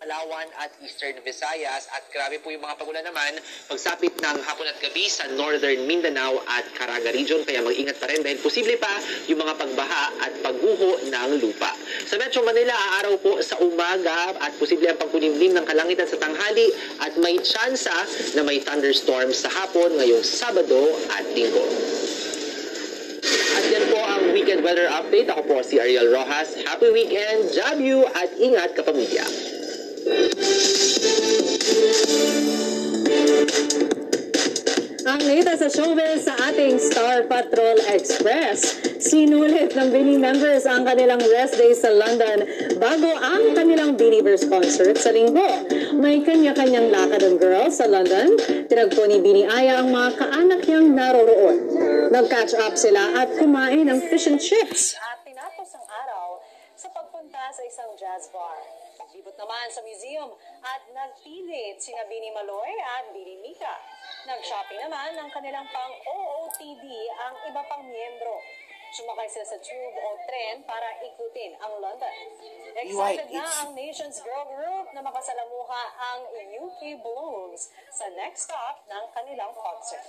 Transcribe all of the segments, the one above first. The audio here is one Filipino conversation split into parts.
Palawan at Eastern Visayas at grabe po yung mga pagulan naman pagsapit ng hapon at gabi sa Northern Mindanao at Caraga Region, kaya mag-ingat pa rin dahil posible pa yung mga pagbaha at pagguho ng lupa. Sa Metro Manila, aaraw po sa umaga at posible ang pagkunimlim ng kalangitan sa tanghali at may tsansa na may thunderstorms sa hapon ngayong Sabado at Linggo. At yan po ang weekend weather update. Ako po si Ariel Rojas. Happy weekend, job you at ingat kapamilya. Ang latest sa showbiz sa ating Star Patrol Express. Sinulit ng BINI members ang kanilang rest day sa London bago ang kanilang BINIverse concert sa Linggo. May kanya-kanyang lakad ang girls sa London. Tinagpo ni BINI Aya ang mga kaanak niyang naroroon. Nag-catch up sila at kumain ng fish and chips. At tinapos ang araw sa pagpunta sa isang jazz bar. Naglibot naman sa museum at nagpilit sina BINI Maloy at BINI Mika. Nag-shopping naman ng kanilang pang-OOTD ang iba pang miyembro. Sumakay sila sa tube o tren para ikutin ang London. Excited na ang Nation's Girl Group na makasalamuha ang UK Blues sa next stop ng kanilang concert.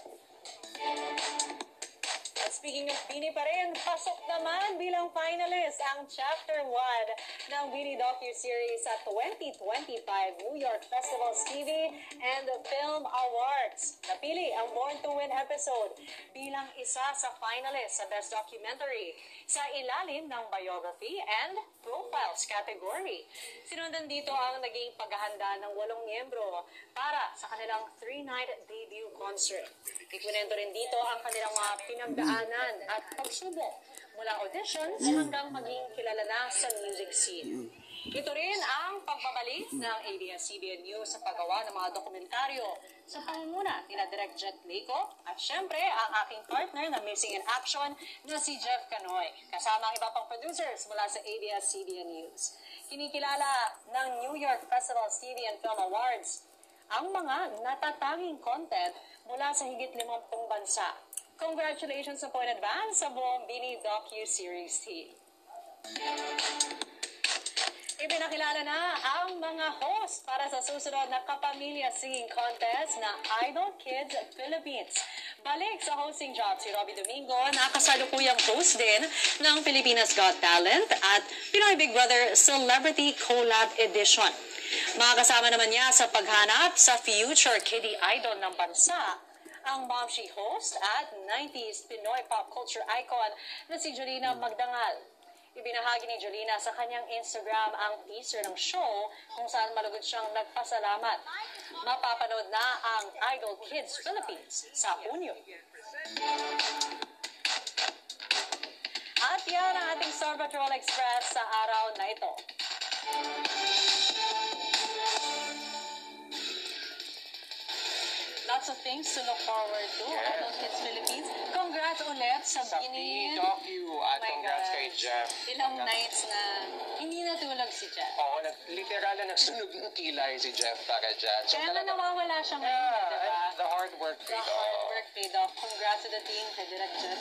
At speaking of BINI pa rin, pasok naman bilang finalist ang Chapter 1 ng BINI docu-series sa 2025 New York Festival's TV and Film Awards. Napili ang Born to Win episode bilang isa sa finalist sa Best Documentary sa ilalim ng Biography and Profiles category. Sinundan dito ang naging paghahanda ng 8 miyembro para sa kanilang 3-night debut concert. Ikwinento rin dito ang kanilang mga pinagdaanan at pagsubok mula auditions hanggang maging kilala na sa music scene. Ito rin ang pagbabalik ng ABS-CBN News sa paggawa ng mga dokumentaryo sa pangunguna ni Direk Jet Lico at syempre ang aking partner na Missing in Action na si Jeff Canoy, kasama ang iba pang producers mula sa ABS-CBN News. Kinikilala ng New York Festival's TV and Film Awards ang mga natatanging content mula sa higit 50 bansa. Congratulations sa po in advance sa buong BINI docu-series team. Ipinakilala na ang mga host para sa susunod na Kapamilya Singing Contest na Idol Kids Philippines. Balik sa hosting job si Robby Domingo, nakasalukuyang host din ng Pilipinas Got Talent at Pinoy Big Brother Celebrity Collab Edition. Makakasama naman niya sa paghanap sa future kiddie idol ng bansa, ang Momshi host at 90s Pinoy pop culture icon na si Jolina Magdangal. Ibinahagi ni Jolina sa kanyang Instagram ang teaser ng show kung saan malugod siyang nagpasalamat. Mapapanood na ang Idol Kids Philippines sa Hunyo. At yan ang ating Star Patrol Express sa araw na ito. Lots of things to look forward to. Yes. Idol Kids Philippines. Congrats ulit sa BINI. docu at congrats kay Jeff. Ilang nights na hindi natulog si Jeff. Oo, literal na nagsunog ng kilay si Jeff para dyan. So, Kaya nga nawawala siya ngayon, di ba? the hard work The hard work paid off. Congrats to the team, kay Direk Jet.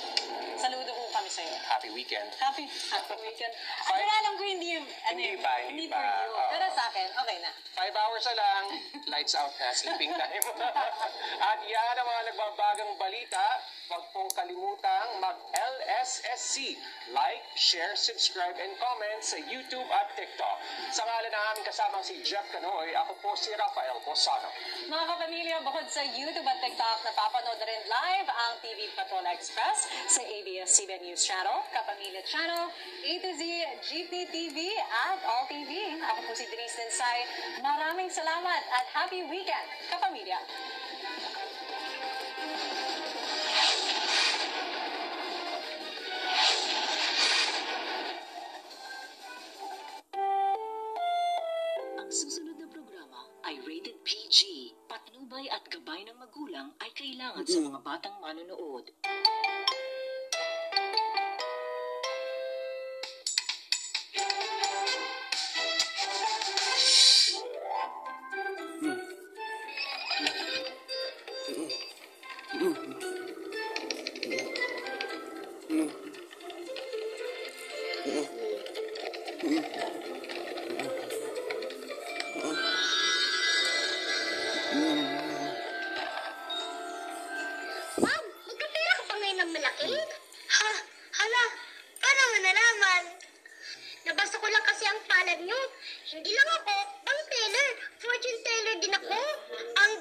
Saludo po kami sa iyo. Happy weekend. Happy weekend. At alam ko hindi Hindi for pa. you. Oo. Pero sa akin, okay na. 5 hours na lang, lights out na, sleeping time. At yan ang mga nagbabagang balita. Huwag pong kalimutang mag-LSSC. Like, share, subscribe, and comment sa YouTube at TikTok. Sa ngalan ng aming kasamang si Jeff Canoy, ako po si Rafael Bosano. Mga kapamilya, bukod sa YouTube at TikTok, napapanood na rin live ang TV Patrol Express sa ABS-CBN News Channel, Kapamilya Channel, A to Z, GPTV, at All TV. Ako po si Denise Densay. Maraming salamat at happy weekend, kapamilya. Susunod na programa ay rated PG. Patnubay at gabay ng magulang ay kailangan sa mga batang manonood. Ha? Hala, paano mo nalaman? Nabasa ko lang kasi ang palad nyo. Hindi lang ako, bank teller, fortune teller din ako. Ang